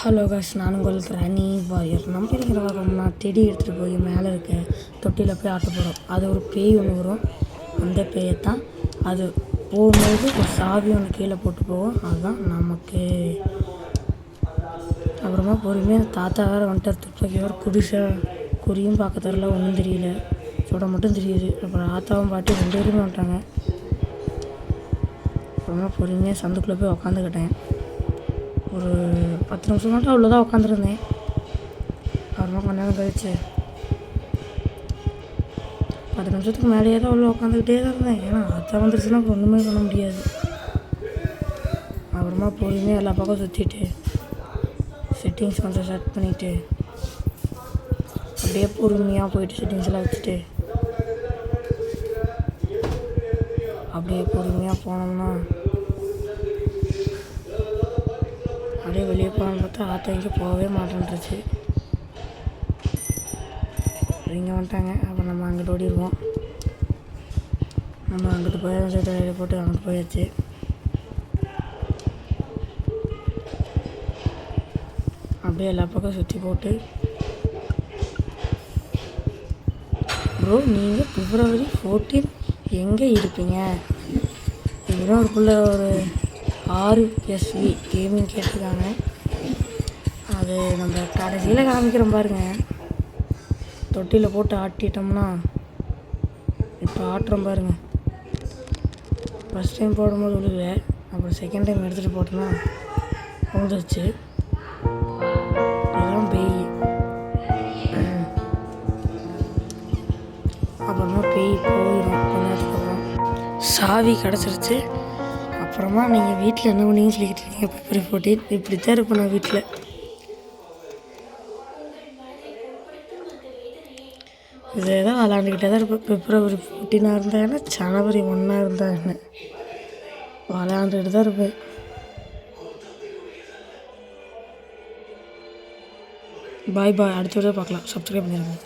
Hello cash, நான் உங்கள் ராணி warrior. நம்ம இருக்கிற வாரம்னா செடி எடுத்துகிட்டு போய் மேலே இருக்க தொட்டியில் போய் ஆட்ட போகிறோம். அது ஒரு பேய் ஒன்று வரும். அந்த பேயத்தான் அது போகும்போது ஒரு சாவி ஒன்று கீழே போட்டு போவோம். அதுதான் நமக்கு. அப்புறமா பொறுமையாக தாத்தா வேறு வந்துட்டார். துப்பாக்கி வேறு குடிசை குறியும் பார்க்க தரல, ஒன்றும் தெரியல, சுட மட்டும் தெரியுது. அப்புறம் ஆத்தாவும் பாட்டி 2 பேருமே வந்துட்டாங்க. அப்புறமா பொறுமையாக சந்துக்குள்ளே போய் உக்காந்துக்கிட்டேன். ஒரு 10 நிமிஷம் மட்டும் அவ்வளோதான் உட்காந்துருந்தேன். அப்புறமா கொஞ்ச நேரம் கழிச்சு 10 நிமிஷத்துக்கு மேலேயே தான் அவ்வளோ உட்காந்துக்கிட்டே தான் இருந்தேன். ஏன்னா அத்தை வந்துருச்சுன்னா ஒன்றுமே பண்ண முடியாது. அப்புறமா பொறுமையாக எல்லா பக்கம் சுற்றிட்டு செட்டிங்ஸ் கொஞ்சம் செட் பண்ணிவிட்டு அப்படியே பொறுமையாக போயிட்டு செட்டிங்ஸ் எல்லாம் வச்சுட்டு அப்படியே பொறுமையாக போனோம்னா அப்படியே வெளியே போகலான்னு பார்த்தா ஆட்டோ இங்கே போகவே மாட்டேன்ருச்சு. இங்கே வந்துட்டாங்க. அப்புறம் நம்ம அங்கிட்டு ஓடிடுவோம். நம்ம அங்கிட்டு போய் வேலையை போட்டு அங்கிட்டு போயாச்சு. அப்படியே எல்லா பக்கம் சுற்றி போட்டு, ப்ரோ நீங்கள் February 14 எங்கே இருப்பீங்க? இதுதான் ஒரு பிள்ளை ஒரு RSV கேமிங் கேட்டிருக்காங்க. அது நம்ம கடைசியில் காமிக்கிறோம் பாருங்கள். தொட்டியில் போட்டு ஆட்டிட்டோம்னா இப்போ ஆட்டுறோம் பாருங்கள். ஃபஸ்ட் டைம் போடும்போது விழுகல, அப்புறம் செகண்ட் டைம் எடுத்துகிட்டு போட்டோன்னா விழுந்துருச்சு. இதெல்லாம் பேய். அப்புறமா பேய் போயிடும் கொஞ்ச நேரத்துக்கு அப்புறம். சாவி கிடச்சிருச்சு. அப்புறமா நீங்கள் வீட்டில் என்ன பண்ணீங்கன்னு சொல்லிக்கிட்டு இருக்கீங்க. February 14 இப்படி தான் இருப்பேன் நான் வீட்டில். இதே தான் விளாண்டுக்கிட்டே தான் இருப்பேன். February 14 இருந்தால் என்ன, January 1 இருந்தால் என்ன, விளையாண்டுக்கிட்டு தான் இருப்பேன். பாய். அடுத்த வீடியோ பார்க்கலாம். சப்ஸ்கிரைப் பண்ணிடுங்க.